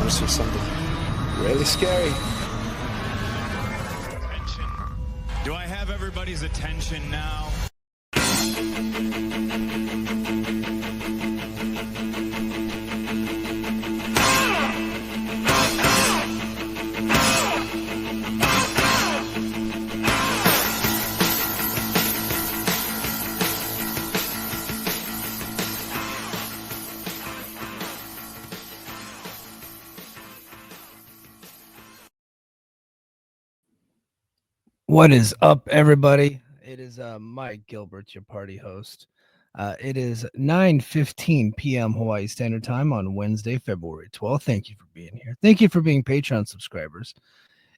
see something really scary. Attention. Do I have everybody's attention now? What is up, everybody? It is Mike Gilbert, your party host. It is 9:15 p.m. Hawaii Standard Time on Wednesday, February 12th. Thank you for being here. Thank you for being Patreon subscribers.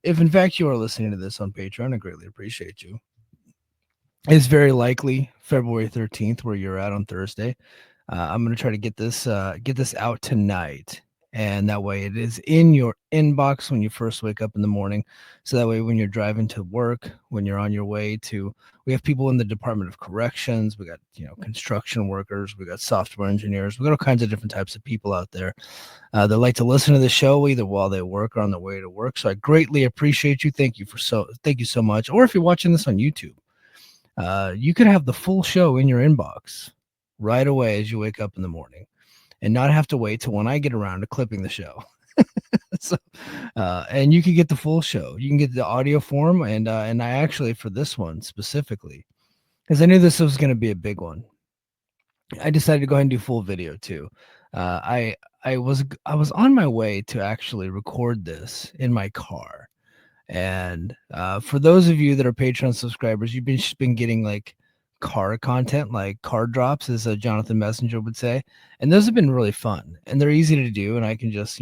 If, in fact, you are listening to this on Patreon, I greatly appreciate you. It's very likely February 13th, where you're at on Thursday. I'm going to try to get this out tonight. And that way it is in your inbox when you first wake up in the morning. So that way when you're driving to work, when you're on your way to, we have people in the Department of Corrections, we got, construction workers, we got software engineers, we got all kinds of different types of people out there that like to listen to the show either while they work or on their way to work. So I greatly appreciate you. Thank you so much. Or if you're watching this on YouTube, you could have the full show in your inbox right away as you wake up in the morning and not have to wait till when I get around to clipping the show. So, and you can get the full show. You can get the audio form. And I actually, for this one specifically, because I knew this was going to be a big one, I decided to go ahead and do full video too. I was on my way to actually record this in my car. And for those of you that are Patreon subscribers, you've been getting like car content, like car drops, as Jonathan Messenger would say. And those have been really fun and they're easy to do. And I can just,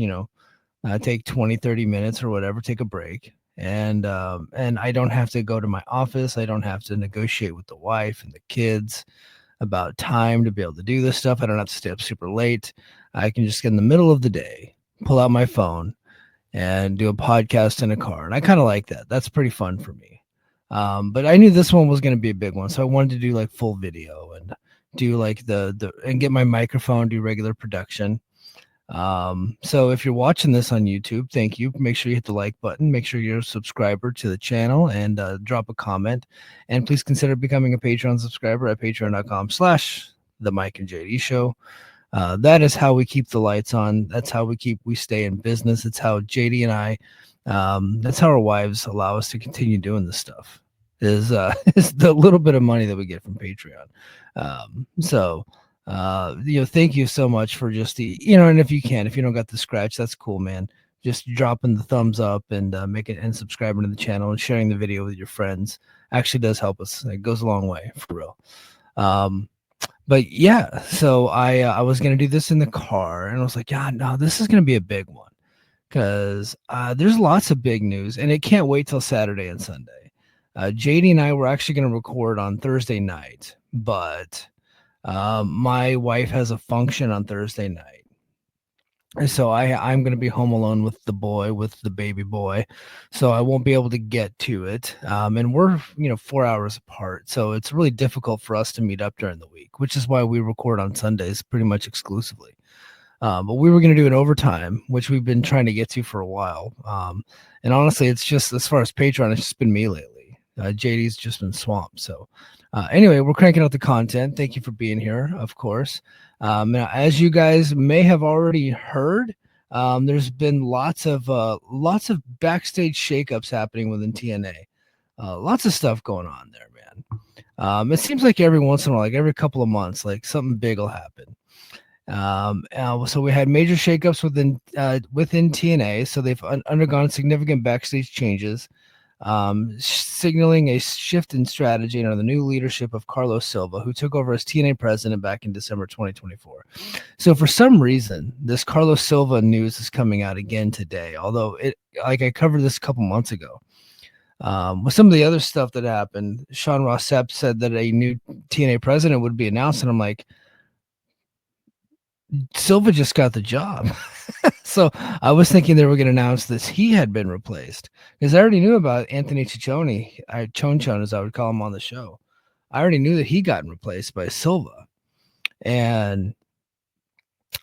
take 20, 30 minutes or whatever, take a break. And I don't have to go to my office. I don't have to negotiate with the wife and the kids about time to be able to do this stuff. I don't have to stay up super late. I can just get in the middle of the day, pull out my phone and do a podcast in a car. And I kind of like that. That's pretty fun for me. But I knew this one was going to be a big one. So I wanted to do like full video and do like and get my microphone, do regular production. So if you're watching this on YouTube, thank you. Make sure you hit the like button, make sure you're a subscriber to the channel and drop a comment. And please consider becoming a Patreon subscriber at patreon.com/the Mike and JD show. That is how we keep the lights on. That's how we stay in business. It's how JD and I, that's how our wives allow us to continue doing this stuff is the little bit of money that we get from Patreon. Thank you so much for just and if you don't got the scratch, that's cool, man. Just dropping the thumbs up and and subscribing to the channel and sharing the video with your friends actually does help us. It goes a long way for real. But yeah, so I was going to do this in the car and I was like, yeah, no, this is going to be a big one because there's lots of big news and it can't wait till Saturday and Sunday. JD and I were actually going to record on Thursday night, but my wife has a function on Thursday night. So I'm going to be home alone with the baby boy. So I won't be able to get to it. And we're, 4 hours apart. So it's really difficult for us to meet up during the week, which is why we record on Sundays pretty much exclusively. But we were going to do it overtime, which we've been trying to get to for a while. And honestly, it's just, as far as Patreon, it's just been me lately. JD's just been swamped. So anyway, we're cranking out the content. Thank you for being here, of course. Now, as you guys may have already heard, there's been lots of backstage shakeups happening within TNA. Lots of stuff going on there, man. It seems like every once in a while, like every couple of months, like something big will happen. So we had major shakeups within TNA. So they've undergone significant backstage changes, signaling a shift in strategy under the new leadership of Carlos Silva, who took over as TNA president back in December 2024. So for some reason, this Carlos Silva news is coming out again today, although I covered this a couple months ago. With some of the other stuff that happened, Sean Ross Sapp said that a new TNA president would be announced, and I'm like, Silva just got the job. So I was thinking they were going to announce this. He had been replaced because I already knew about Anthony Ciccone, Chon as I would call him on the show. I already knew that he got replaced by Silva. And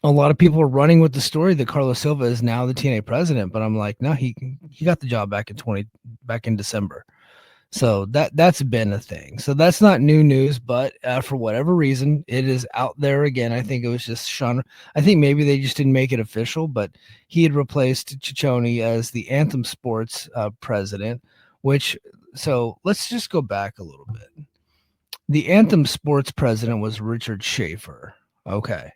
a lot of people are running with the story that Carlos Silva is now the TNA president, but I'm like, no, he got the job back in December. So that's been a thing. So that's not new news, but for whatever reason, it is out there again. I think it was just Sean. I think maybe they just didn't make it official, but he had replaced Ciccone as the Anthem Sports president. So let's just go back a little bit. The Anthem Sports president was Richard Schaefer. Okay.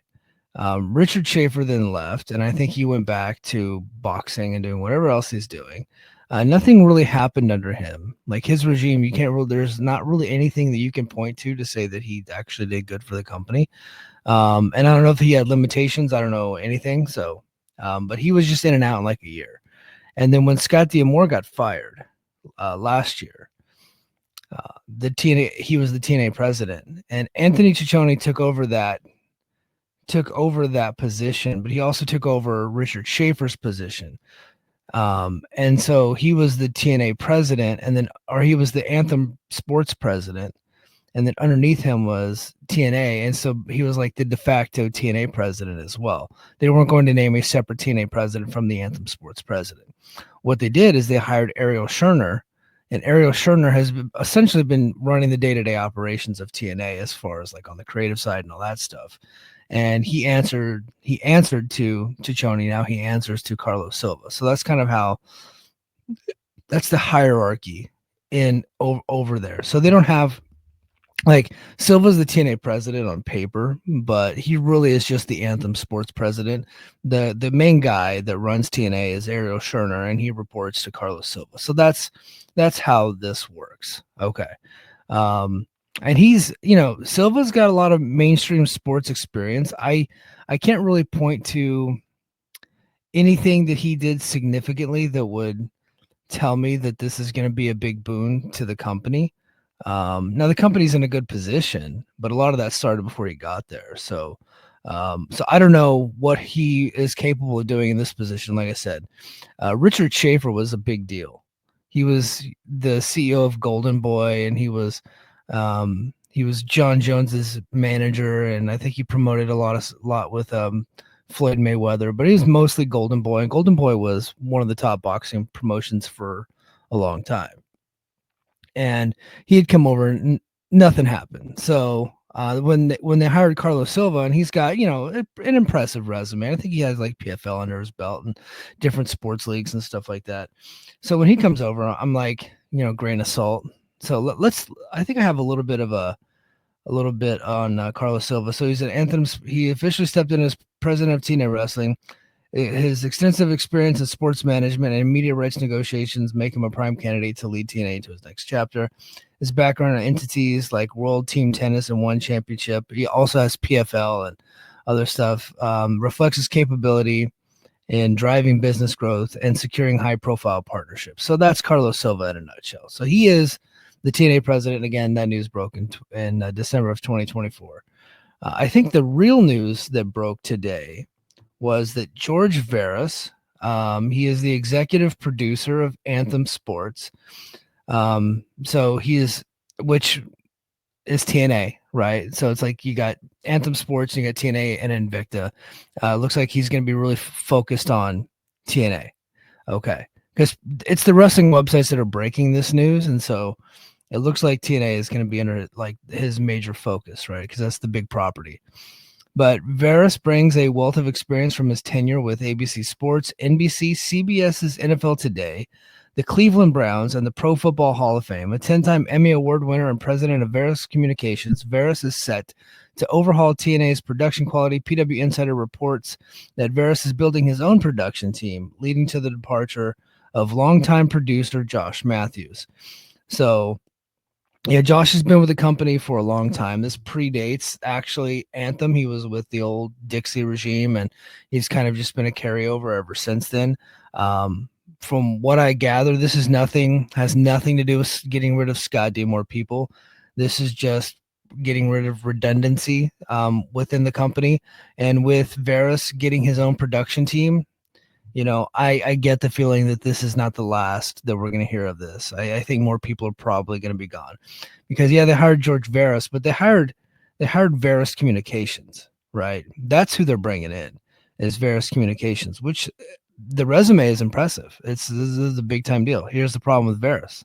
Richard Schaefer then left, and I think he went back to boxing and doing whatever else he's doing. Nothing really happened under him. Like his regime, you can't really, there's not really anything that you can point to say that he actually did good for the company. And I don't know if he had limitations. I don't know anything. So, but he was just in and out in like a year. And then when Scott D'Amore got fired last year, he was the TNA president, and Anthony Ciccone took over that position, but he also took over Richard Schaefer's position. And so he was the TNA president, or he was the Anthem Sports president, and then underneath him was TNA. And so he was like the de facto TNA president as well. They weren't going to name a separate TNA president from the Anthem Sports president. What they did is they hired Ariel Scherner, and Ariel Scherner has essentially been running the day-to-day operations of TNA as far as like on the creative side and all that stuff. And he answered to Ciccone. Now he answers to Carlos Silva. So that's kind of that's the hierarchy over there. So they don't have, like, Silva's the TNA president on paper, but he really is just the Anthem Sports president. The main guy that runs TNA is Ariel Scherner, and he reports to Carlos Silva. So that's how this works. Okay. And he's, Silva's got a lot of mainstream sports experience. I can't really point to anything that he did significantly that would tell me that this is going to be a big boon to the company. Now the company's in a good position, but a lot of that started before he got there. So I don't know what he is capable of doing in this position. Like I said, Richard Schaefer was a big deal. He was the CEO of Golden Boy, and he was John Jones's manager, and I think he promoted a lot with Floyd Mayweather, but he was mostly Golden Boy, and Golden Boy was one of the top boxing promotions for a long time. And he had come over and nothing happened. So when they hired Carlos Silva, and he's got, an impressive resume. I think he has like PFL under his belt and different sports leagues and stuff like that. So when he comes over, I'm like, grain of salt. So I think I have a little bit on Carlos Silva. So he's at Anthem. He officially stepped in as president of TNA Wrestling. His extensive experience in sports management and media rights negotiations make him a prime candidate to lead TNA to his next chapter. His background in entities like World Team Tennis and One Championship, he also has PFL and other stuff, reflects his capability in driving business growth and securing high-profile partnerships. So that's Carlos Silva in a nutshell. So he is the TNA president. Again, that news broke in December of 2024. I think the real news that broke today was that George Veras, he is the executive producer of Anthem Sports. So which is TNA, right? So it's like you got Anthem Sports, you got TNA and Invicta. Looks like he's going to be really focused on TNA. Okay. Because it's the wrestling websites that are breaking this news. And so it looks like TNA is going to be under like his major focus, right? Because that's the big property. But Veras brings a wealth of experience from his tenure with ABC Sports, NBC, CBS's NFL Today, the Cleveland Browns, and the Pro Football Hall of Fame. A 10-time Emmy Award winner and president of Veras Communications, Veras is set to overhaul TNA's production quality. PW Insider reports that Veras is building his own production team, leading to the departure of longtime producer Josh Matthews. So, yeah, Josh has been with the company for a long time. This predates actually Anthem. He was with the old Dixie regime, and he's kind of just been a carryover ever since then. From what I gather, this has nothing to do with getting rid of Scott D'Amore people. This is just getting rid of redundancy within the company, and with Veras getting his own production team. I get the feeling that this is not the last that we're going to hear of this. I think more people are probably going to be gone because, yeah, they hired George Veras, but they hired Veras Communications, right? That's who they're bringing in, is Veris Communications, which the resume is impressive. This is a big time deal. Here's the problem with Veris.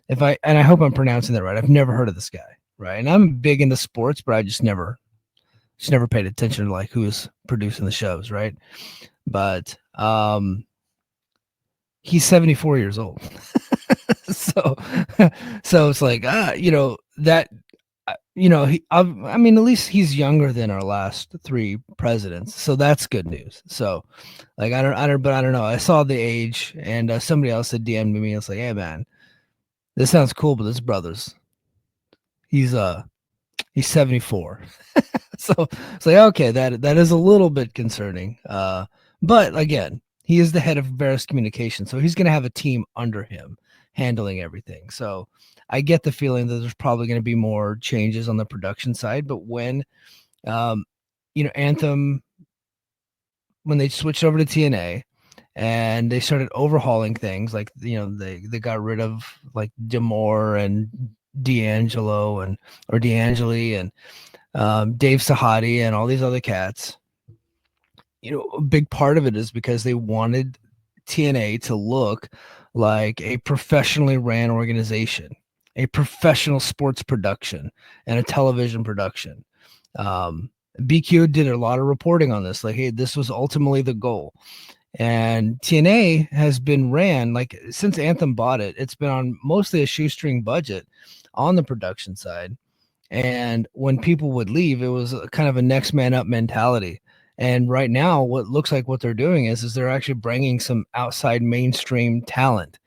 I hope I'm pronouncing that right. I've never heard of this guy, right? And I'm big into sports, but I just never paid attention to like who is producing the shows, right? But he's 74 years old. so so it's like that I mean, at least he's younger than our last three presidents, so that's good news. So like I don't know, I saw the age, and somebody else had DM'd me, and it's like, hey man, this sounds cool, but this brother's he's 74. So it's like, okay, that is a little bit concerning, but again, he is the head of Veris Communications, so he's going to have a team under him handling everything. So I get the feeling that there's probably going to be more changes on the production side. But when Anthem, when they switched over to TNA and they started overhauling things, like they got rid of like Demore and D'Angelo or D'Angeli and Dave Sahadi and all these other cats. A big part of it is because they wanted TNA to look like a professionally ran organization, a professional sports production, and a television production. BQ did a lot of reporting on this, like, hey, this was ultimately the goal. And TNA has been ran, like, since Anthem bought it, it's been on mostly a shoestring budget on the production side. And when people would leave, it was kind of a next man up mentality. And right now, what looks like what they're doing is they're actually bringing some outside mainstream talent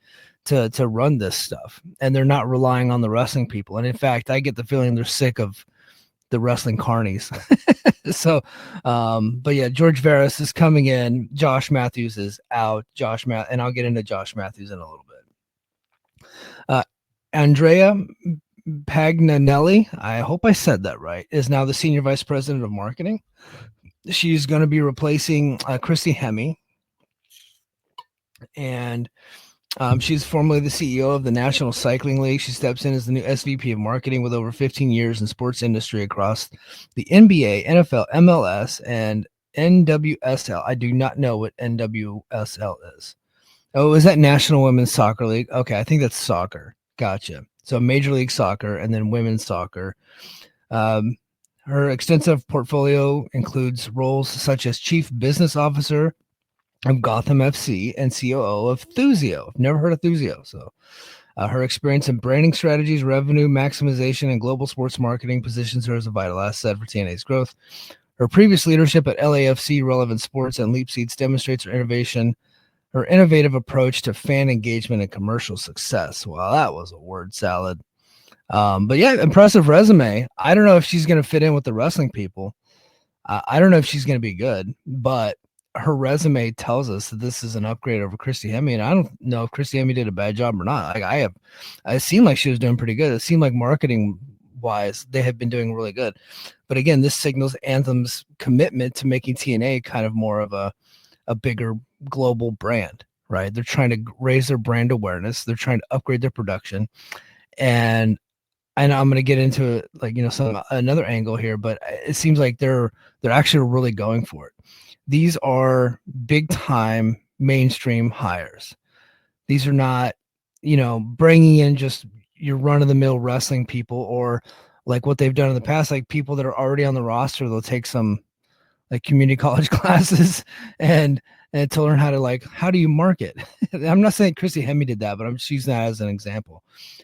to run this stuff, and they're not relying on the wrestling people. And in fact, I get the feeling they're sick of the wrestling carnies. So, but yeah, George Veris is coming in. Josh Matthews is out. And I'll get into Josh Matthews in a little bit. Andrea Pagnanelli, I hope I said that right, is now the senior vice president of marketing. She's going to be replacing Christy Hemme, and she's formerly the CEO of the National Cycling League. She steps in as the new SVP of marketing with over 15 years in sports industry across the NBA, NFL, MLS, and NWSL. I do not know what NWSL is. Oh, is that National Women's Soccer League? Okay, I think that's soccer. Gotcha. So Major League Soccer and then women's soccer. Her extensive portfolio includes roles such as Chief Business Officer of Gotham FC and COO of Thuzio. I've never heard of Thuzio. So her experience in branding strategies, revenue maximization, and global sports marketing positions her as a vital asset for TNA's growth. Her previous leadership at LAFC, Relevant Sports, and Leap Seeds demonstrates her innovative approach to fan engagement and commercial success. Well, that was a word salad. But yeah, impressive resume. I don't know if she's going to fit in with the wrestling people. I don't know if she's going to be good, but her resume tells us that this is an upgrade over Christy Hemme, and I don't know if Christy Hemme did a bad job or not. Like it seemed like she was doing pretty good. It seemed like marketing wise, they have been doing really good. But again, this signals Anthem's commitment to making TNA kind of more of a bigger global brand, right? They're trying to raise their brand awareness. They're trying to upgrade their production, and I'm going to get into it, like, another angle here, but it seems like they're actually really going for it. These are big time mainstream hires. These are not, bringing in just your run of the mill wrestling people, or like what they've done in the past, like people that are already on the roster. They'll take some like community college classes and to learn how do you market. I'm not saying Christy Hemme did that, but I'm just using that as an example,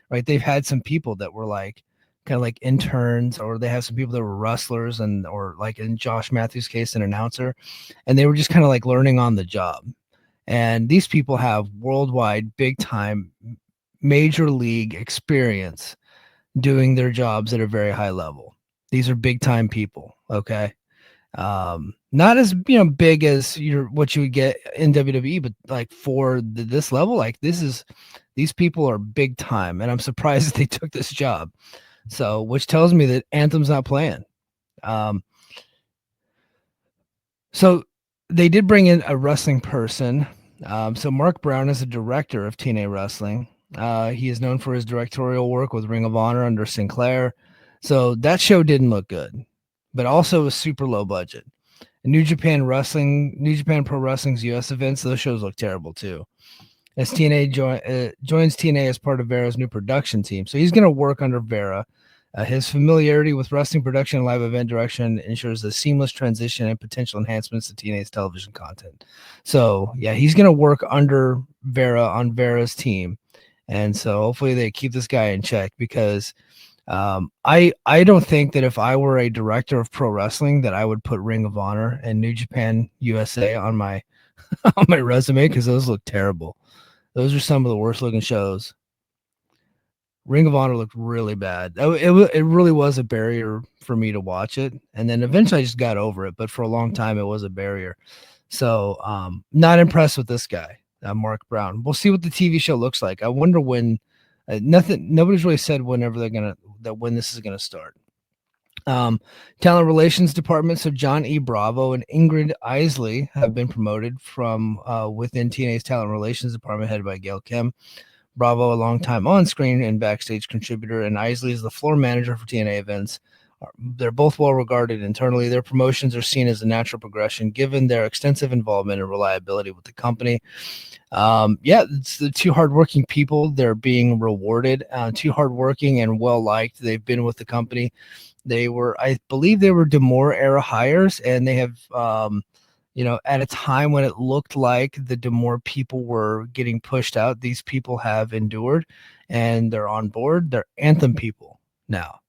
right? They've had some people that were like kind of like interns, or they have some people that were wrestlers, or like in Josh Matthews' case, an announcer, and they were just kind of like learning on the job. And these people have worldwide, big time, major league experience doing their jobs at a very high level. These are big time people. Okay. Not as big as what you would get in WWE, but like for this level, like these people are big time, and I'm surprised that they took this job. So, which tells me that Anthem's not playing. So they did bring in a wrestling person. So Mark Brown is a director of TNA Wrestling. He is known for his directorial work with Ring of Honor under Sinclair. So that show didn't look good. but also a super low budget. New Japan Pro Wrestling's US events, those shows look terrible too. As TNA joins TNA as part of Vera's new production team. So he's going to work under Vera. His familiarity with wrestling production and live event direction ensures a seamless transition and potential enhancements to TNA's television content. So, yeah, he's going to work under Vera on Vera's team. And so hopefully they keep this guy in check, because I don't think that if I were a director of pro wrestling that I would put Ring of Honor and New Japan USA on my on my resume, because those look terrible. Those are some of the worst looking shows. Ring of Honor looked really bad. It really was a barrier for me to watch it. And then eventually I just got over it. But for a long time, it was a barrier. So not impressed with this guy, Mark Brown. We'll see what the TV show looks like. I wonder when. Nobody's really said when this is gonna start. Talent relations department. So John E. Bravo and Ingrid Isley have been promoted from within TNA's talent relations department, headed by Gail Kim. Bravo, a longtime on-screen and backstage contributor, and Isley is the floor manager for TNA events. They're both well regarded internally. Their promotions are seen as a natural progression given their extensive involvement and reliability with the company. It's the two hardworking people. They're being rewarded. Two hardworking and well-liked. They've been with the company. I believe they were D'Amore era hires, and they have, at a time when it looked like the D'Amore people were getting pushed out, these people have endured and they're on board. They're Anthem people now,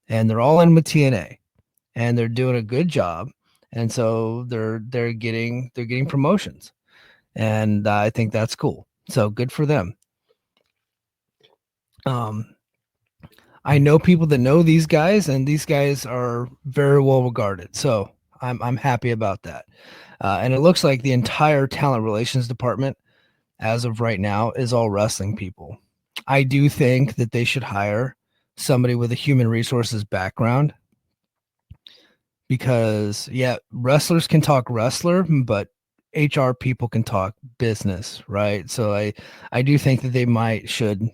and they're all in with TNA, and they're doing a good job. And so they're getting promotions, and I think that's cool. So good for them. I know people that know these guys, and these guys are very well regarded. So I'm happy about that. And it looks like the entire talent relations department, as of right now, is all wrestling people. I do think that they should hire somebody with a human resources background, because wrestlers can talk wrestler, but HR people can talk business, right? So I do think that they should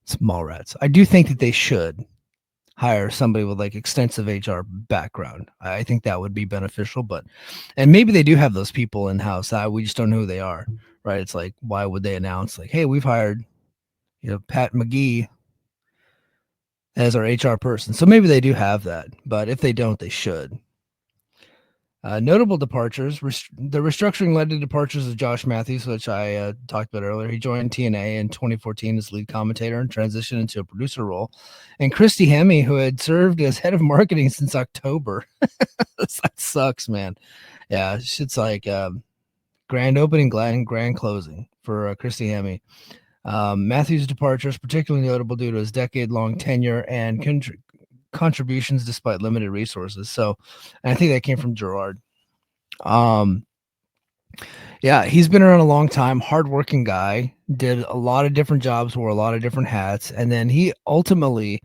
small rats. I do think that they should hire somebody with like extensive HR background. I think that would be beneficial, and maybe they do have those people in house. We just don't know who they are, right? It's like, why would they announce like, hey, we've hired, Pat McGee as our HR person? So maybe they do have that, but if they don't, they should. Notable departures. The restructuring led to departures of Josh Matthews, which I talked about earlier. He joined TNA in 2014 as lead commentator and transitioned into a producer role. And Christy Hemme, who had served as head of marketing since October. That sucks, man. Yeah, it's like grand opening, grand closing for Christy Hemme. Matthews' departure is particularly notable due to his decade-long tenure and contributions despite limited resources. So, and I think that came from Gerard. He's been around a long time, hardworking guy, did a lot of different jobs, wore a lot of different hats, and then he ultimately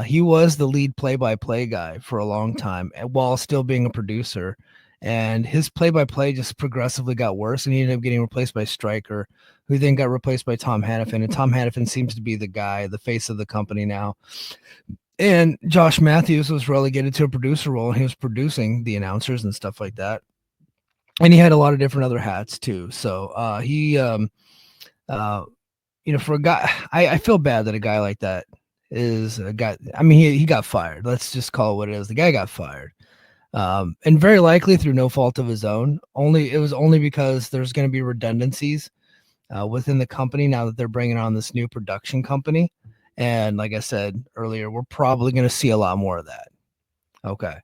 he was the lead play-by-play guy for a long time while still being a producer. And his play-by-play just progressively got worse, and he ended up getting replaced by Stryker, who then got replaced by Tom Hannafin. And Tom Hannafin seems to be the guy, the face of the company now. And Josh Matthews was relegated to a producer role, and he was producing the announcers and stuff like that. And he had a lot of different other hats too. So for a guy, I feel bad that a guy like that is a guy. I mean, he got fired. Let's just call it what it is. The guy got fired. And very likely through no fault of his own. It was only because there's going to be redundancies within the company now that they're bringing on this new production company. And like I said earlier, we're probably going to see a lot more of that. Okay.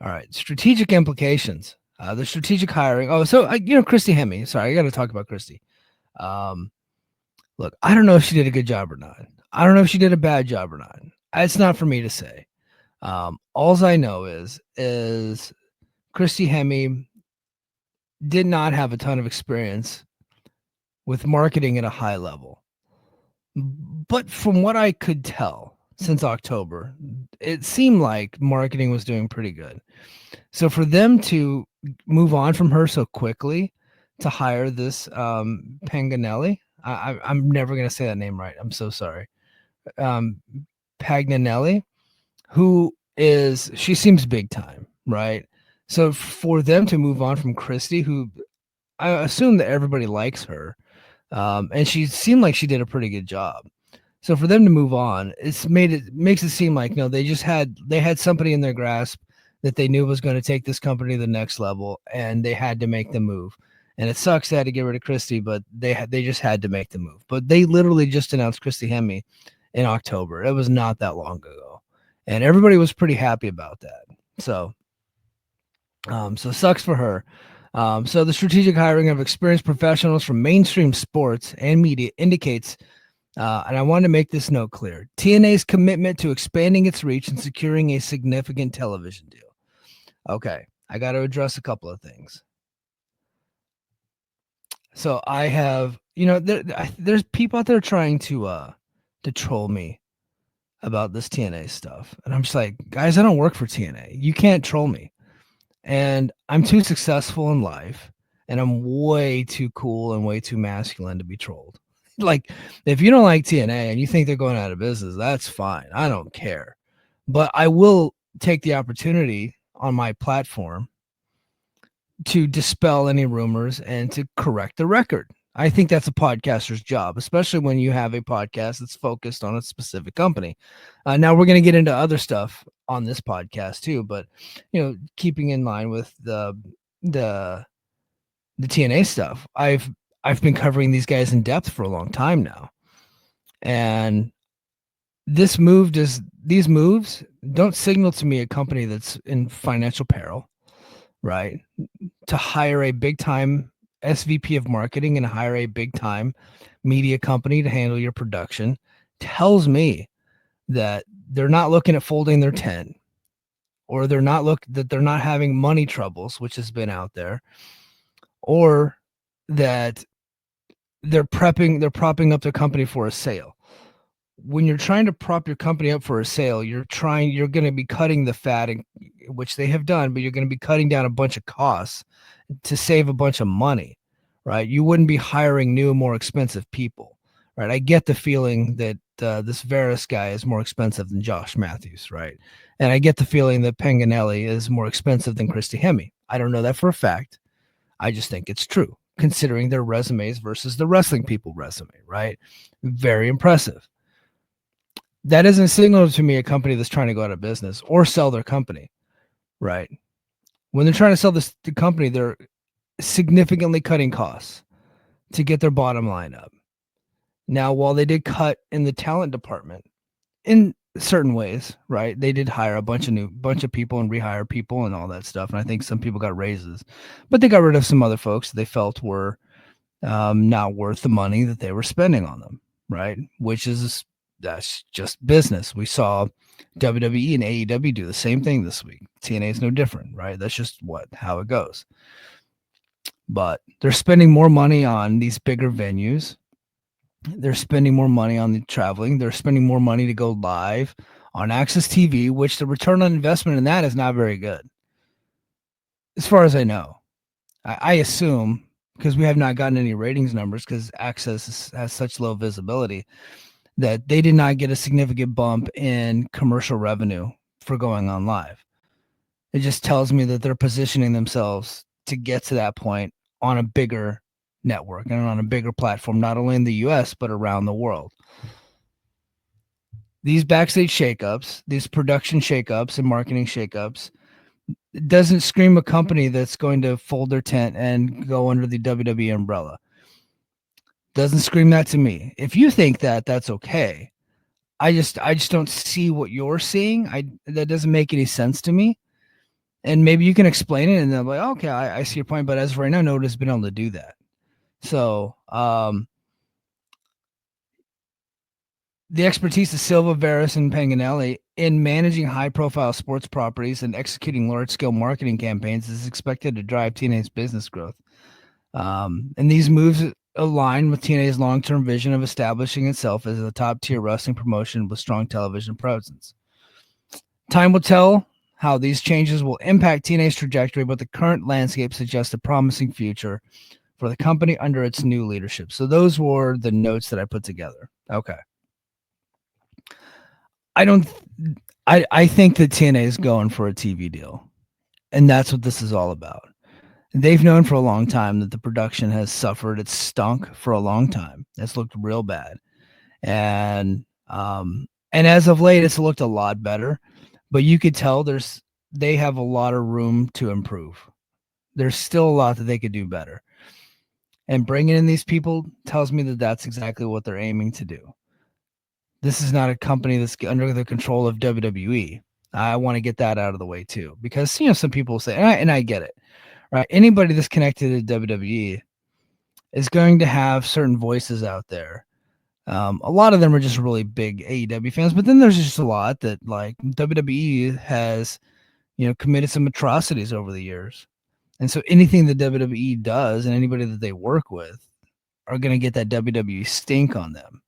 All right. Strategic implications. The strategic hiring. Oh, so, Christy Hemme. Sorry, I got to talk about Christy. Look, I don't know if she did a good job or not. I don't know if she did a bad job or not. It's not for me to say. All I know is Christy Hemme did not have a ton of experience with marketing at a high level. But from what I could tell since October, it seemed like marketing was doing pretty good. So for them to move on from her so quickly to hire this Paganelli, I'm never going to say that name right. I'm so sorry. Paganelli, who is she seems big time, right? So for them to move on from Christy, who I assume that everybody likes her, and she seemed like she did a pretty good job. So for them to move on, makes it seem like they had somebody in their grasp that they knew was going to take this company to the next level, and they had to make the move. And it sucks they had to get rid of Christy, but they just had to make the move. But they literally just announced Christy Hemme in October. It was not that long ago, and everybody was pretty happy about that. So sucks for her. So the strategic hiring of experienced professionals from mainstream sports and media indicates, and I want to make this note clear, TNA's commitment to expanding its reach and securing a significant television deal. Okay, I got to address a couple of things. So I have, there's people out there trying to troll me about this TNA stuff, and I'm just like, guys, I don't work for TNA. You can't troll me. And I'm too successful in life, and I'm way too cool and way too masculine to be trolled. Like, if you don't like TNA and you think they're going out of business, that's fine. I don't care. But I will take the opportunity on my platform to dispel any rumors and to correct the record. I think that's a podcaster's job, especially when you have a podcast that's focused on a specific company. Now we're going to get into other stuff on this podcast too, but keeping in line with the TNA stuff, I've been covering these guys in depth for a long time now, and these moves don't signal to me a company that's in financial peril, right? To hire a big time SVP of marketing and hire a big time media company to handle your production tells me that they're not looking at folding their tent, or they're not having money troubles, which has been out there, or that they're propping up their company for a sale. When you're trying to prop your company up for a sale, you're going to be cutting the fat, which they have done, but you're going to be cutting down a bunch of costs to save a bunch of money, right? You wouldn't be hiring new, more expensive people, right? I get the feeling that this Varys guy is more expensive than Josh Matthews, right? And I get the feeling that Panganelli is more expensive than Christy Hemme. I don't know that for a fact. I just think it's true, considering their resumes versus the wrestling people resume, right? Very impressive. That isn't a signal to me a company that's trying to go out of business or sell their company, right? When they're trying to sell the company, they're significantly cutting costs to get their bottom line up. Now, while they did cut in the talent department in certain ways, right? They did hire a bunch of people and rehire people and all that stuff. And I think some people got raises, but they got rid of some other folks that they felt were not worth the money that they were spending on them, right? That's just business. We saw WWE and AEW do the same thing this week. TNA is no different, right? That's just how it goes. But they're spending more money on these bigger venues. They're spending more money on the traveling. They're spending more money to go live on Access TV, which the return on investment in that is not very good. As far as I know, I assume, because we have not gotten any ratings numbers because Access has such low visibility, that they did not get a significant bump in commercial revenue for going on live. It just tells me that they're positioning themselves to get to that point on a bigger network and on a bigger platform, not only in the US, but around the world. These backstage shakeups, these production shakeups and marketing shakeups, it doesn't scream a company that's going to fold their tent and go under the WWE umbrella. Doesn't scream that to me. If you think that, that's okay. I just don't see what you're seeing. That doesn't make any sense to me. And maybe you can explain it, and they're like, okay, I see your point. But as of right now, nobody's been able to do that. So the expertise of Silva, Varys, and Panganelli in managing high-profile sports properties and executing large-scale marketing campaigns is expected to drive TNA's business growth. And these moves align with TNA's long-term vision of establishing itself as a top-tier wrestling promotion with strong television presence. Time will tell how these changes will impact TNA's trajectory, but the current landscape suggests a promising future for the company under its new leadership. So those were the notes that I put together. Okay. I don't. I think that TNA is going for a TV deal, and that's what this is all about. They've known for a long time that the production has suffered. It's stunk for a long time. It's looked real bad, and as of late, it's looked a lot better. But you could tell they have a lot of room to improve. There's still a lot that they could do better. And bringing in these people tells me that that's exactly what they're aiming to do. This is not a company that's under the control of WWE. I want to get that out of the way too, because some people say, and I get it, right? Anybody that's connected to WWE is going to have certain voices out there. A lot of them are just really big AEW fans, but then there's just a lot that like WWE has, committed some atrocities over the years, and so anything that WWE does and anybody that they work with are going to get that WWE stink on them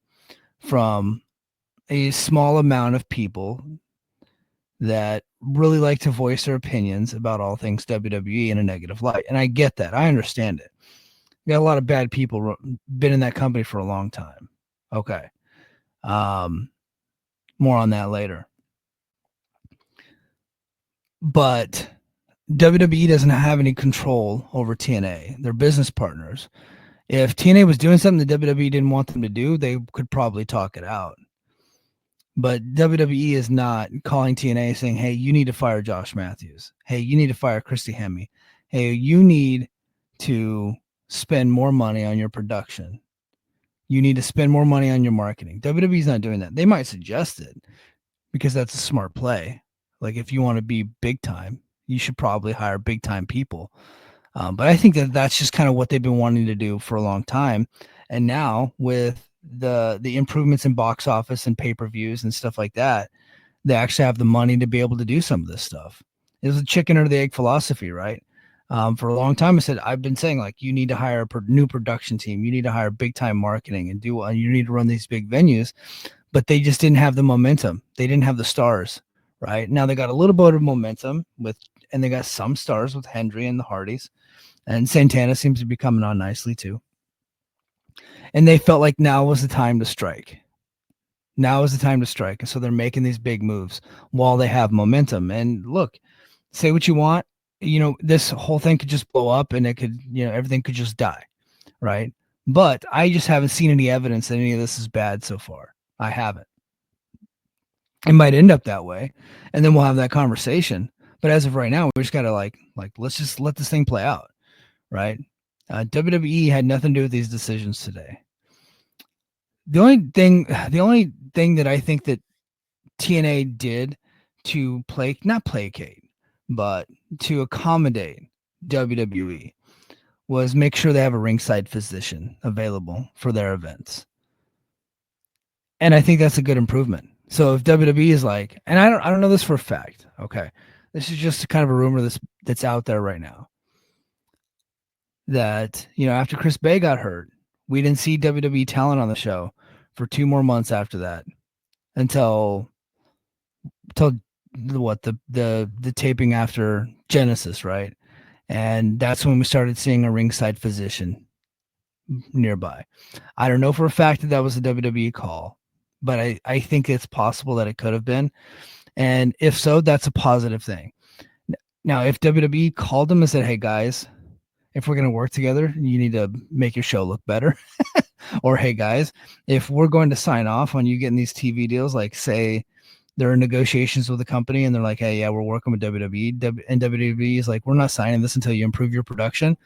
from a small amount of people that really like to voice their opinions about all things WWE in a negative light. And I get that. I understand it. We got a lot of bad people been in that company for a long time. Okay. More on that later. But WWE doesn't have any control over TNA. They're business partners. If TNA was doing something that WWE didn't want them to do, they could probably talk it out. But WWE is not calling TNA saying, hey, you need to fire Josh Matthews. Hey, you need to fire Christy Hemme. Hey, you need to spend more money on your production. You need to spend more money on your marketing. WWE's not doing that. They might suggest it because that's a smart play. Like if you want to be big time, you should probably hire big time people. But I think that that's just kind of what they've been wanting to do for a long time. And now with the improvements in box office and pay-per-views and stuff like that, they actually have the money to be able to do some of this stuff. It was a chicken or the egg philosophy, right? For a long time, I've been saying like you need to hire a new production team, you need to hire big time marketing and you need to run these big venues, but they just didn't have the momentum. They didn't have the stars, right? Now they got a little bit of momentum and they got some stars with Hendry and the Hardys, and Santana seems to be coming on nicely too. And they felt like now was the time to strike. Now is the time to strike. And so they're making these big moves while they have momentum. And look, say what you want. This whole thing could just blow up and it could, everything could just die. Right. But I just haven't seen any evidence that any of this is bad so far. I haven't. It might end up that way. And then we'll have that conversation. But as of right now, we just got to like, let's just let this thing play out. Right. WWE had nothing to do with these decisions today. The only thing that I think that TNA did to not placate, but to accommodate WWE was make sure they have a ringside physician available for their events. And I think that's a good improvement. So if WWE is like, and I don't know this for a fact, okay, this is just kind of a rumor that's out there right now, that after Chris Bay got hurt, we didn't see WWE talent on the show for 2 more months after that until what the taping after Genesis, right? And that's when we started seeing a ringside physician nearby. I don't know for a fact that was a WWE call, but I think it's possible that it could have been. And if so, that's a positive thing. Now, if WWE called them and said, hey guys, if we're going to work together, you need to make your show look better. Or, hey guys, if we're going to sign off on you getting these TV deals, like say there are negotiations with the company and they're like, hey, yeah, we're working with WWE, and WWE is like, we're not signing this until you improve your production.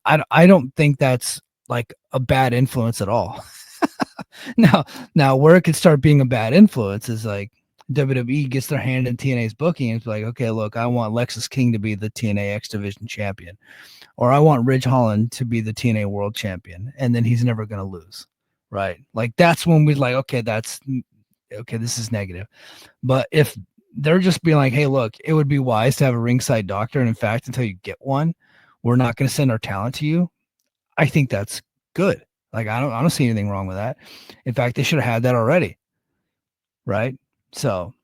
I don't think that's like a bad influence at all. Now where it could start being a bad influence is like WWE gets their hand in TNA's booking and it's like, okay, look, I want Lexus King to be the TNA X Division champion, or I want Ridge Holland to be the TNA World Champion, and then he's never going to lose, right? Like that's when we're like, okay, this is negative. But if they're just being like, hey, look, it would be wise to have a ringside doctor, and in fact, until you get one, we're not going to send our talent to you, I think that's good. Like I don't see anything wrong with that. In fact, they should have had that already, right? So,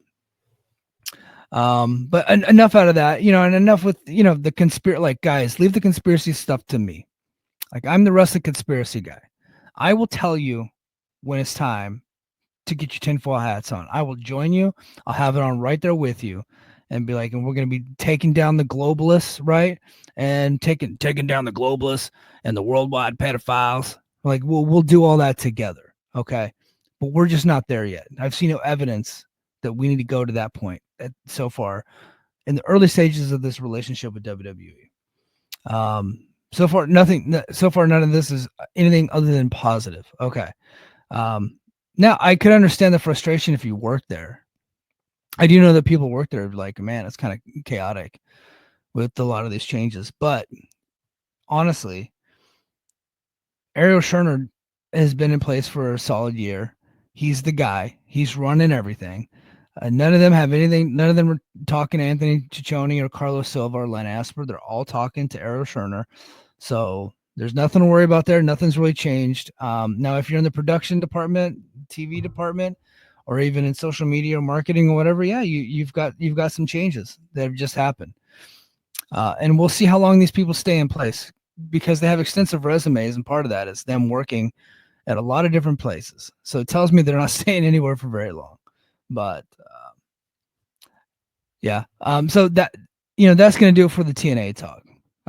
but enough out of that, and enough with the conspiracy. Like, guys, leave the conspiracy stuff to me. Like, I'm the wrestling conspiracy guy. I will tell you when it's time to get your tinfoil hats on. I will join you. I'll have it on right there with you, and be like, and we're going to be taking down the globalists, right? And taking down the globalists and the worldwide pedophiles. Like we'll do all that together, okay? But we're just not there yet. I've seen no evidence that we need to go to that point so far in the early stages of this relationship with WWE. So far, nothing. So far, none of this is anything other than positive. Okay. Now I could understand the frustration if you work there. I do know that people work there like, man, it's kind of chaotic with a lot of these changes. But honestly, Ariel Sherner has been in place for a solid year. He's the guy. He's running everything. None of them have anything. None of them are talking to Anthony Ciccone or Carlos Silva or Len Asper. They're all talking to Ariel Sherner. So there's nothing to worry about there. Nothing's really changed. Now, if you're in the production department, TV department, or even in social media or marketing or whatever, yeah, you've got some changes that have just happened. And we'll see how long these people stay in place because they have extensive resumes, and part of that is them working at a lot of different places. So it tells me they're not staying anywhere for very long. But yeah, so that that's going to do it for the TNA talk.